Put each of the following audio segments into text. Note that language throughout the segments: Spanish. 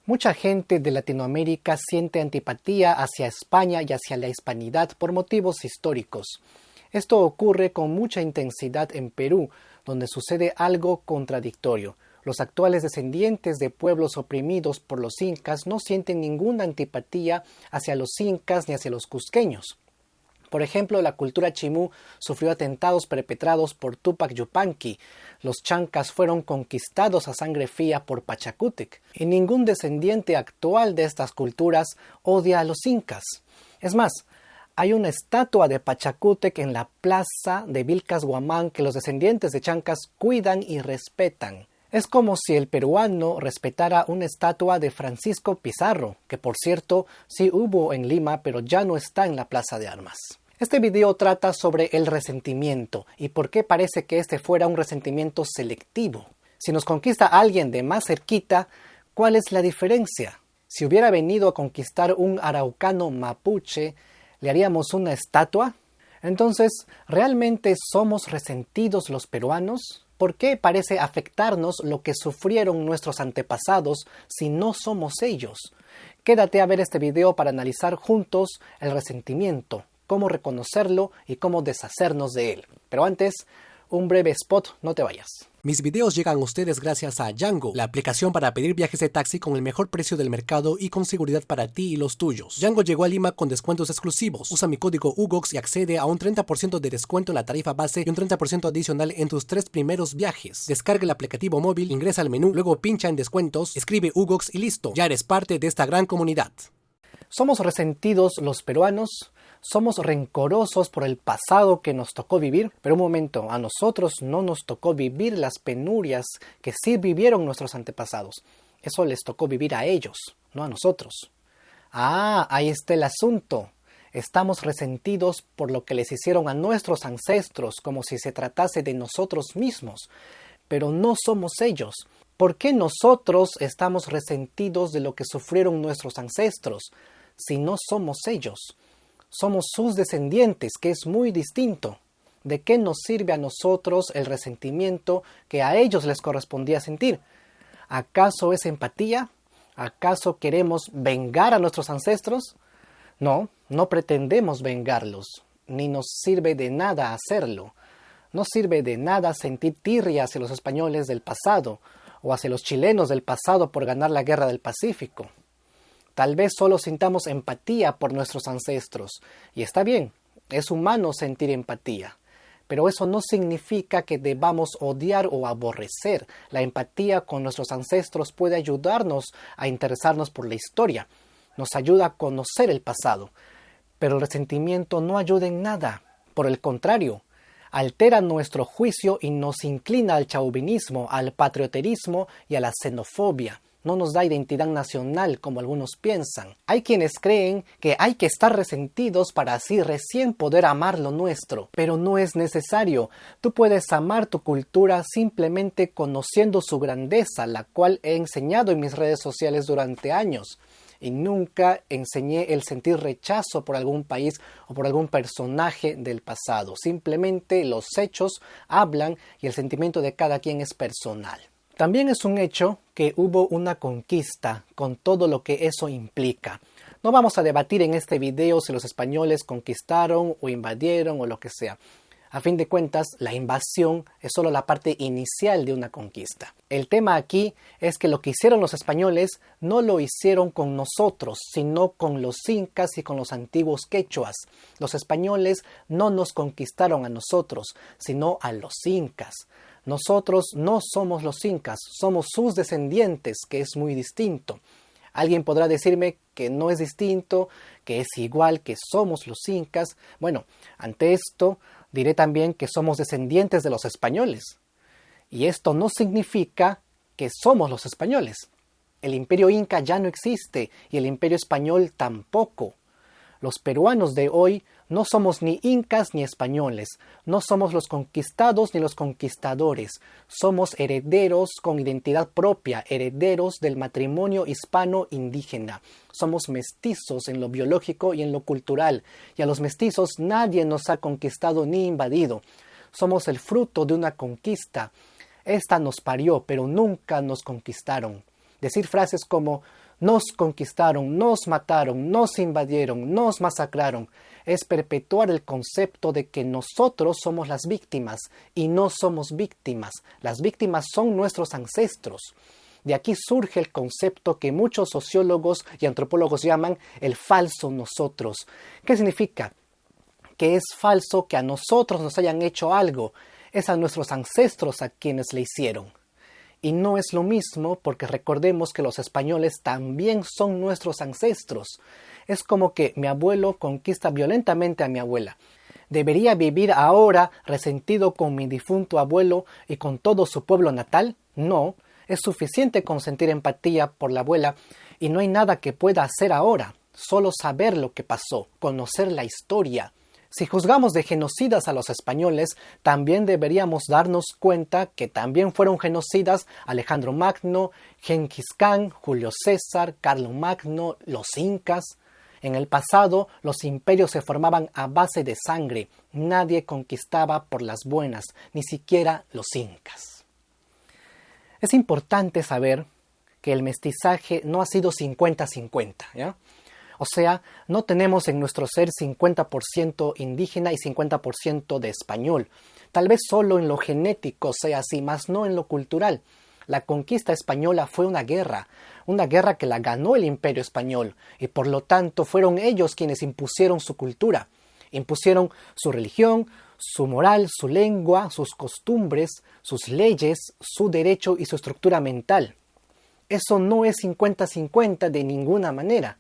Mucha gente de Latinoamérica siente antipatía hacia España y hacia la hispanidad por motivos históricos. Esto ocurre con mucha intensidad en Perú, donde sucede algo contradictorio. Los actuales descendientes de pueblos oprimidos por los incas no sienten ninguna antipatía hacia los incas ni hacia los cusqueños. Por ejemplo, la cultura chimú sufrió atentados perpetrados por Túpac Yupanqui. Los chancas fueron conquistados a sangre fría por Pachacútec. Y ningún descendiente actual de estas culturas odia a los incas. Es más, hay una estatua de Pachacútec en la plaza de Vilcas Guamán que los descendientes de chancas cuidan y respetan. Es como si el peruano respetara una estatua de Francisco Pizarro, que por cierto sí hubo en Lima, pero ya no está en la Plaza de Armas. Este video trata sobre el resentimiento y por qué parece que este fuera un resentimiento selectivo. Si nos conquista alguien de más cerquita, ¿cuál es la diferencia? Si hubiera venido a conquistar un araucano mapuche, ¿le haríamos una estatua? Entonces, ¿realmente somos resentidos los peruanos? ¿Por qué parece afectarnos lo que sufrieron nuestros antepasados si no somos ellos? Quédate a ver este video para analizar juntos el resentimiento, cómo reconocerlo y cómo deshacernos de él. Pero antes, un breve spot, no te vayas. Mis videos llegan a ustedes gracias a Yango, la aplicación para pedir viajes de taxi con el mejor precio del mercado y con seguridad para ti y los tuyos. Yango llegó a Lima con descuentos exclusivos. Usa mi código UGOX y accede a un 30% de descuento en la tarifa base y un 30% adicional en tus 3 primeros viajes. Descarga el aplicativo móvil, ingresa al menú, luego pincha en descuentos, escribe UGOX y listo. Ya eres parte de esta gran comunidad. ¿Somos resentidos los peruanos? ¿Somos rencorosos por el pasado que nos tocó vivir? Pero un momento, a nosotros no nos tocó vivir las penurias que sí vivieron nuestros antepasados. Eso les tocó vivir a ellos, no a nosotros. Ahí está el asunto. Estamos resentidos por lo que les hicieron a nuestros ancestros, como si se tratase de nosotros mismos. Pero no somos ellos. ¿Por qué nosotros estamos resentidos de lo que sufrieron nuestros ancestros, si no somos ellos? Somos sus descendientes, que es muy distinto. ¿De qué nos sirve a nosotros el resentimiento que a ellos les correspondía sentir? ¿Acaso es empatía? ¿Acaso queremos vengar a nuestros ancestros? No, no pretendemos vengarlos, ni nos sirve de nada hacerlo. No sirve de nada sentir tirria hacia los españoles del pasado, o hacia los chilenos del pasado por ganar la guerra del Pacífico. Tal vez solo sintamos empatía por nuestros ancestros, y está bien, es humano sentir empatía, pero eso no significa que debamos odiar o aborrecer. La empatía con nuestros ancestros puede ayudarnos a interesarnos por la historia, nos ayuda a conocer el pasado, pero el resentimiento no ayuda en nada, por el contrario, altera nuestro juicio y nos inclina al chauvinismo, al patrioterismo y a la xenofobia. No nos da identidad nacional como algunos piensan. Hay quienes creen que hay que estar resentidos para así recién poder amar lo nuestro. Pero no es necesario. Tú puedes amar tu cultura simplemente conociendo su grandeza, la cual he enseñado en mis redes sociales durante años. Y nunca enseñé el sentir rechazo por algún país o por algún personaje del pasado. Simplemente los hechos hablan y el sentimiento de cada quien es personal. También es un hecho que hubo una conquista con todo lo que eso implica. No vamos a debatir en este video si los españoles conquistaron o invadieron o lo que sea. A fin de cuentas, la invasión es solo la parte inicial de una conquista. El tema aquí es que lo que hicieron los españoles no lo hicieron con nosotros, sino con los incas y con los antiguos quechuas. Los españoles no nos conquistaron a nosotros, sino a los incas. Nosotros no somos los incas, somos sus descendientes, que es muy distinto. Alguien podrá decirme que no es distinto, que es igual, que somos los incas. Bueno, ante esto diré también que somos descendientes de los españoles. Y esto no significa que somos los españoles. El imperio inca ya no existe y el imperio español tampoco. Los peruanos de hoy no somos ni incas ni españoles, no somos los conquistados ni los conquistadores, somos herederos con identidad propia, herederos del matrimonio hispano-indígena. Somos mestizos en lo biológico y en lo cultural, y a los mestizos nadie nos ha conquistado ni invadido. Somos el fruto de una conquista. Esta nos parió, pero nunca nos conquistaron. Decir frases como Nos conquistaron, nos mataron, nos invadieron, nos masacraron. Es perpetuar el concepto de que nosotros somos las víctimas y no somos víctimas. Las víctimas son nuestros ancestros. De aquí surge el concepto que muchos sociólogos y antropólogos llaman el falso nosotros. ¿Qué significa? Que es falso que a nosotros nos hayan hecho algo. Es a nuestros ancestros a quienes le hicieron. Y no es lo mismo porque recordemos que los españoles también son nuestros ancestros. Es como que mi abuelo conquista violentamente a mi abuela. ¿Debería vivir ahora resentido con mi difunto abuelo y con todo su pueblo natal? No, es suficiente con sentir empatía por la abuela y no hay nada que pueda hacer ahora, solo saber lo que pasó, conocer la historia. Si juzgamos de genocidas a los españoles, también deberíamos darnos cuenta que también fueron genocidas Alejandro Magno, Genghis Khan, Julio César, Carlomagno, los incas. En el pasado, los imperios se formaban a base de sangre. Nadie conquistaba por las buenas, ni siquiera los incas. Es importante saber que el mestizaje no ha sido 50-50, ¿ya? O sea, no tenemos en nuestro ser 50% indígena y 50% de español. Tal vez solo en lo genético sea así, mas no en lo cultural. La conquista española fue una guerra que la ganó el Imperio Español, y por lo tanto fueron ellos quienes impusieron su cultura, impusieron su religión, su moral, su lengua, sus costumbres, sus leyes, su derecho y su estructura mental. Eso no es 50-50 de ninguna manera.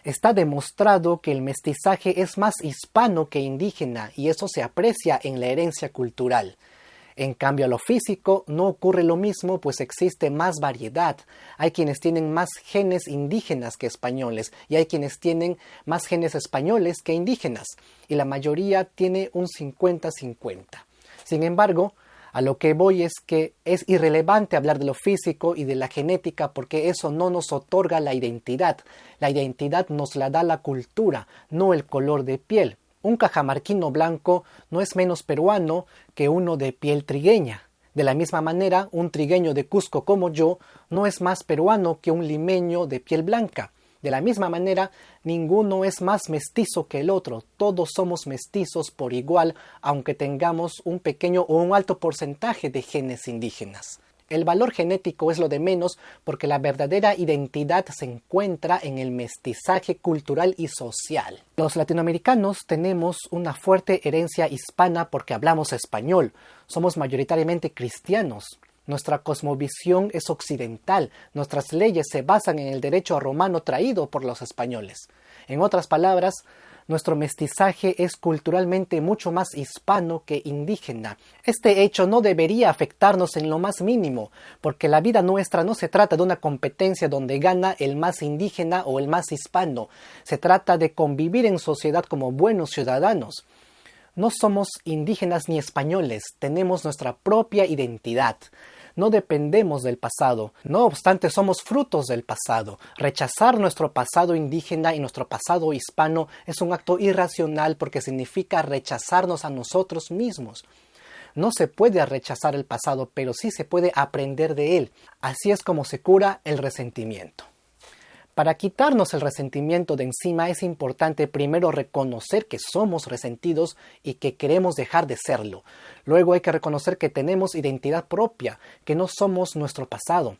Está demostrado que el mestizaje es más hispano que indígena y eso se aprecia en la herencia cultural. En cambio, a lo físico no ocurre lo mismo, pues existe más variedad. Hay quienes tienen más genes indígenas que españoles y hay quienes tienen más genes españoles que indígenas y la mayoría tiene un 50-50. Sin embargo, a lo que voy es que es irrelevante hablar de lo físico y de la genética porque eso no nos otorga la identidad. La identidad nos la da la cultura, no el color de piel. Un cajamarquino blanco no es menos peruano que uno de piel trigueña. De la misma manera, un trigueño de Cusco como yo no es más peruano que un limeño de piel blanca. De la misma manera, ninguno es más mestizo que el otro. Todos somos mestizos por igual, aunque tengamos un pequeño o un alto porcentaje de genes indígenas. El valor genético es lo de menos porque la verdadera identidad se encuentra en el mestizaje cultural y social. Los latinoamericanos tenemos una fuerte herencia hispana porque hablamos español. Somos mayoritariamente cristianos. Nuestra cosmovisión es occidental. Nuestras leyes se basan en el derecho romano traído por los españoles. En otras palabras, nuestro mestizaje es culturalmente mucho más hispano que indígena. Este hecho no debería afectarnos en lo más mínimo, porque la vida nuestra no se trata de una competencia donde gana el más indígena o el más hispano. Se trata de convivir en sociedad como buenos ciudadanos. No somos indígenas ni españoles, tenemos nuestra propia identidad. No dependemos del pasado, no obstante somos frutos del pasado. Rechazar nuestro pasado indígena y nuestro pasado hispano es un acto irracional porque significa rechazarnos a nosotros mismos. No se puede rechazar el pasado, pero sí se puede aprender de él. Así es como se cura el resentimiento. Para quitarnos el resentimiento de encima es importante primero reconocer que somos resentidos y que queremos dejar de serlo. Luego hay que reconocer que tenemos identidad propia, que no somos nuestro pasado.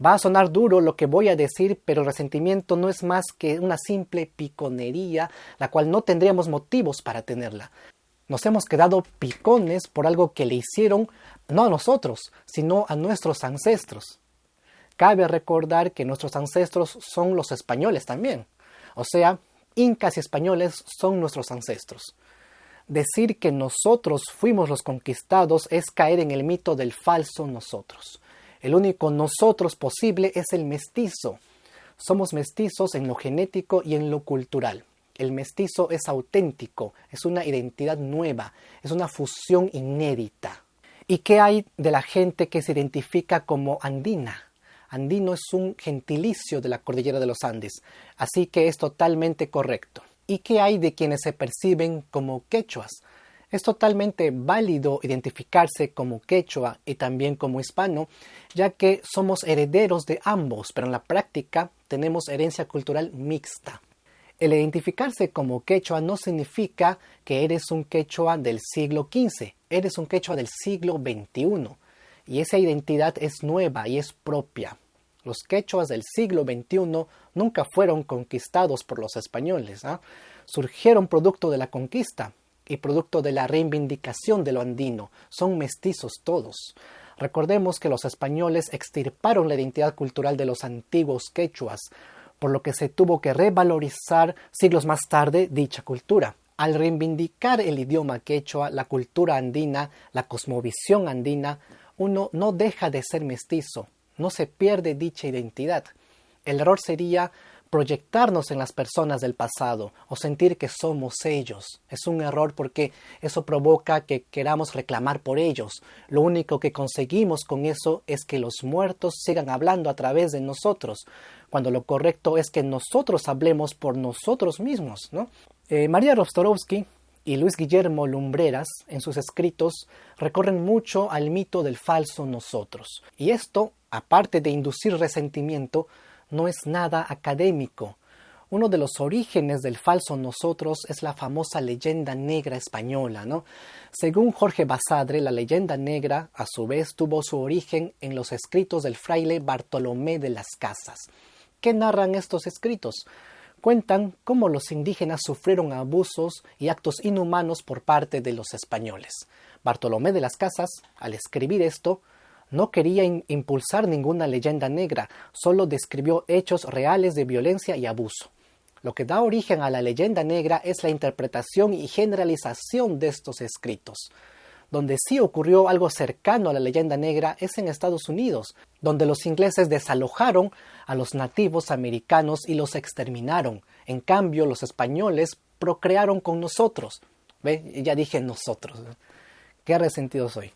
Va a sonar duro lo que voy a decir, pero el resentimiento no es más que una simple piconería, la cual no tendríamos motivos para tenerla. Nos hemos quedado picones por algo que le hicieron no a nosotros, sino a nuestros ancestros. Cabe recordar que nuestros ancestros son los españoles también. O sea, incas y españoles son nuestros ancestros. Decir que nosotros fuimos los conquistados es caer en el mito del falso nosotros. El único nosotros posible es el mestizo. Somos mestizos en lo genético y en lo cultural. El mestizo es auténtico, es una identidad nueva, es una fusión inédita. ¿Y qué hay de la gente que se identifica como andina? Andino es un gentilicio de la cordillera de los Andes, así que es totalmente correcto. ¿Y qué hay de quienes se perciben como quechuas? Es totalmente válido identificarse como quechua y también como hispano, ya que somos herederos de ambos, pero en la práctica tenemos herencia cultural mixta. El identificarse como quechua no significa que eres un quechua del siglo XV, eres un quechua del siglo XXI, y esa identidad es nueva y es propia. Los quechuas del siglo XXI nunca fueron conquistados por los españoles, ¿eh? Surgieron producto de la conquista y producto de la reivindicación de lo andino. Son mestizos todos. Recordemos que los españoles extirparon la identidad cultural de los antiguos quechuas, por lo que se tuvo que revalorizar siglos más tarde dicha cultura. Al reivindicar el idioma quechua, la cultura andina, la cosmovisión andina, uno no deja de ser mestizo, no se pierde dicha identidad. El error sería proyectarnos en las personas del pasado o sentir que somos ellos. Es un error porque eso provoca que queramos reclamar por ellos. Lo único que conseguimos con eso es que los muertos sigan hablando a través de nosotros, cuando lo correcto es que nosotros hablemos por nosotros mismos, ¿no? María Rostrovsky y Luis Guillermo Lumbreras, en sus escritos, recorren mucho al mito del falso nosotros. Y esto, aparte de inducir resentimiento, no es nada académico. Uno de los orígenes del falso nosotros es la famosa leyenda negra española, ¿no? Según Jorge Basadre, la leyenda negra, a su vez, tuvo su origen en los escritos del fraile Bartolomé de las Casas. ¿Qué narran estos escritos? Cuentan cómo los indígenas sufrieron abusos y actos inhumanos por parte de los españoles. Bartolomé de las Casas, al escribir esto, no quería impulsar ninguna leyenda negra, solo describió hechos reales de violencia y abuso. Lo que da origen a la leyenda negra es la interpretación y generalización de estos escritos. Donde sí ocurrió algo cercano a la leyenda negra es en Estados Unidos, donde los ingleses desalojaron a los nativos americanos y los exterminaron. En cambio, los españoles procrearon con nosotros. ¿Ve? Ya dije nosotros. Qué resentido soy.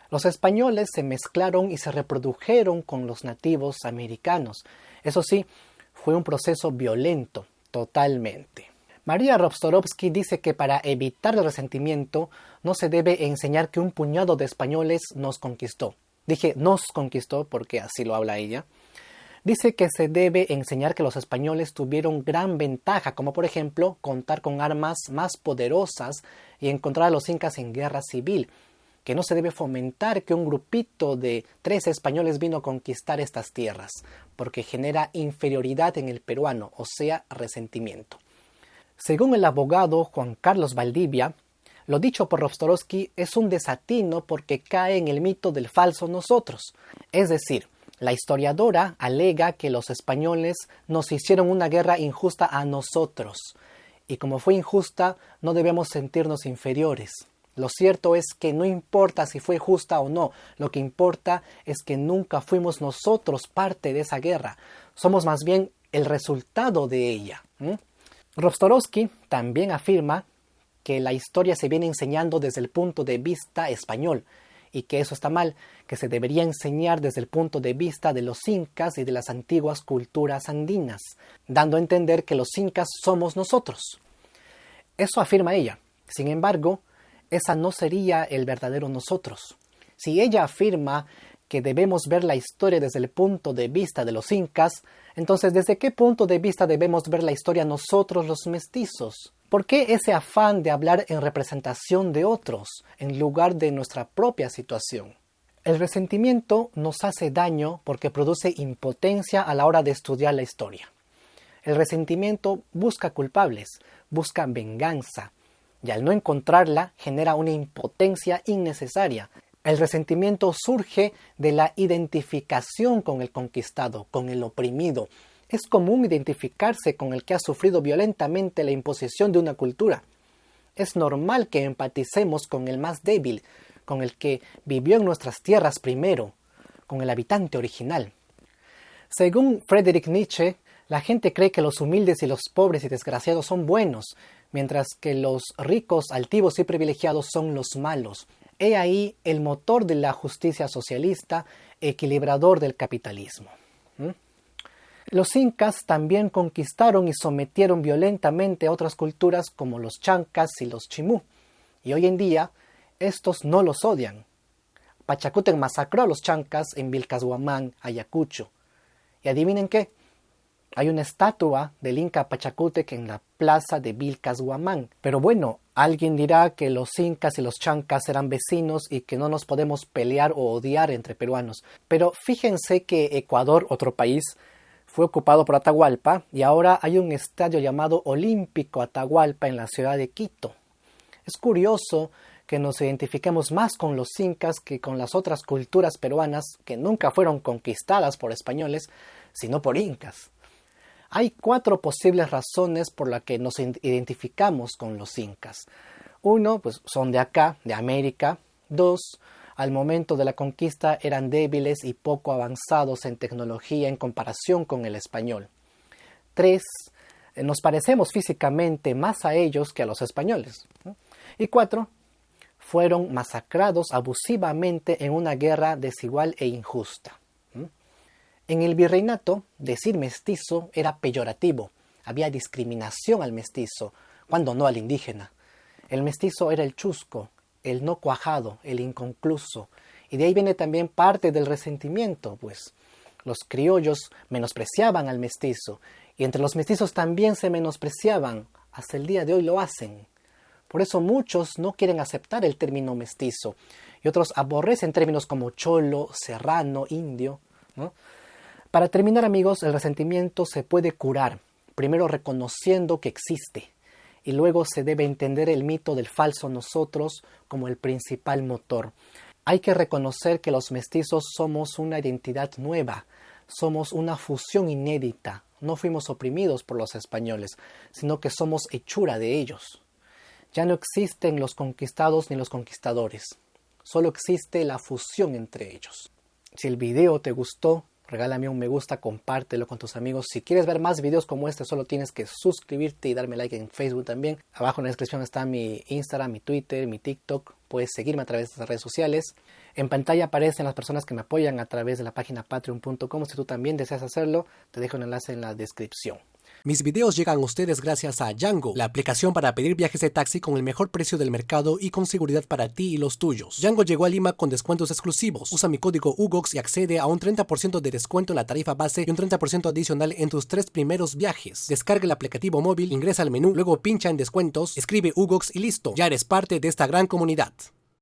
Los españoles se mezclaron y se reprodujeron con los nativos americanos. Eso sí, fue un proceso violento, totalmente. María Rostrovsky dice que para evitar el resentimiento no se debe enseñar que un puñado de españoles nos conquistó. Dije nos conquistó porque así lo habla ella. Dice que se debe enseñar que los españoles tuvieron gran ventaja, como por ejemplo contar con armas más poderosas y encontrar a los incas en guerra civil. Que no se debe fomentar que un grupito de 13 españoles vino a conquistar estas tierras, porque genera inferioridad en el peruano, o sea, resentimiento. Según el abogado Juan Carlos Valdivia, lo dicho por Rostrovsky es un desatino porque cae en el mito del falso nosotros. Es decir, la historiadora alega que los españoles nos hicieron una guerra injusta a nosotros, y como fue injusta, no debemos sentirnos inferiores. Lo cierto es que no importa si fue justa o no, lo que importa es que nunca fuimos nosotros parte de esa guerra, somos más bien el resultado de ella. Rostrovsky también afirma que la historia se viene enseñando desde el punto de vista español y que eso está mal, que se debería enseñar desde el punto de vista de los incas y de las antiguas culturas andinas, dando a entender que los incas somos nosotros. Eso afirma ella. Sin embargo, esa no sería el verdadero nosotros. Si ella afirma que debemos ver la historia desde el punto de vista de los incas, entonces ¿desde qué punto de vista debemos ver la historia nosotros los mestizos? ¿Por qué ese afán de hablar en representación de otros, en lugar de nuestra propia situación? El resentimiento nos hace daño porque produce impotencia a la hora de estudiar la historia. El resentimiento busca culpables, busca venganza, y al no encontrarla genera una impotencia innecesaria. El resentimiento surge de la identificación con el conquistado, con el oprimido. Es común identificarse con el que ha sufrido violentamente la imposición de una cultura. Es normal que empaticemos con el más débil, con el que vivió en nuestras tierras primero, con el habitante original. Según Friedrich Nietzsche, la gente cree que los humildes y los pobres y desgraciados son buenos, mientras que los ricos, altivos y privilegiados son los malos. He ahí el motor de la justicia socialista, equilibrador del capitalismo. Los incas también conquistaron y sometieron violentamente a otras culturas como los chancas y los chimú. Y hoy en día, estos no los odian. Pachacútec masacró a los chancas en Vilcashuamán, Ayacucho. Y adivinen qué, hay una estatua del Inca Pachacútec en la plaza de Vilcashuamán. Pero bueno, alguien dirá que los incas y los chancas eran vecinos y que no nos podemos pelear o odiar entre peruanos. Pero fíjense que Ecuador, otro país, fue ocupado por Atahualpa y ahora hay un estadio llamado Olímpico Atahualpa en la ciudad de Quito. Es curioso que nos identifiquemos más con los incas que con las otras culturas peruanas que nunca fueron conquistadas por españoles, sino por incas. Hay 4 posibles razones por las que nos identificamos con los incas. 1, pues son de acá, de América. 2, al momento de la conquista eran débiles y poco avanzados en tecnología en comparación con el español. 3, nos parecemos físicamente más a ellos que a los españoles. Y 4, fueron masacrados abusivamente en una guerra desigual e injusta. En el virreinato, decir mestizo era peyorativo. Había discriminación al mestizo, cuando no al indígena. El mestizo era el chusco, el no cuajado, el inconcluso. Y de ahí viene también parte del resentimiento, pues los criollos menospreciaban al mestizo. Y entre los mestizos también se menospreciaban. Hasta el día de hoy lo hacen. Por eso muchos no quieren aceptar el término mestizo. Y otros aborrecen términos como cholo, serrano, indio, ¿no? Para terminar, amigos, el resentimiento se puede curar, primero reconociendo que existe, y luego se debe entender el mito del falso nosotros como el principal motor. Hay que reconocer que los mestizos somos una identidad nueva, somos una fusión inédita, no fuimos oprimidos por los españoles, sino que somos hechura de ellos. Ya no existen los conquistados ni los conquistadores, solo existe la fusión entre ellos. Si el video te gustó, regálame un me gusta, compártelo con tus amigos. Si quieres ver más videos como este, solo tienes que suscribirte y darme like en Facebook también. Abajo en la descripción está mi Instagram, mi Twitter, mi TikTok. Puedes seguirme a través de estas redes sociales. En pantalla aparecen las personas que me apoyan a través de la página patreon.com. Si tú también deseas hacerlo, te dejo un enlace en la descripción. Mis videos llegan a ustedes gracias a Yango, la aplicación para pedir viajes de taxi con el mejor precio del mercado y con seguridad para ti y los tuyos. Yango llegó a Lima con descuentos exclusivos. Usa mi código UGOX y accede a un 30% de descuento en la tarifa base y un 30% adicional en tus 3 primeros viajes. Descarga el aplicativo móvil, ingresa al menú, luego pincha en descuentos, escribe UGOX y listo. Ya eres parte de esta gran comunidad.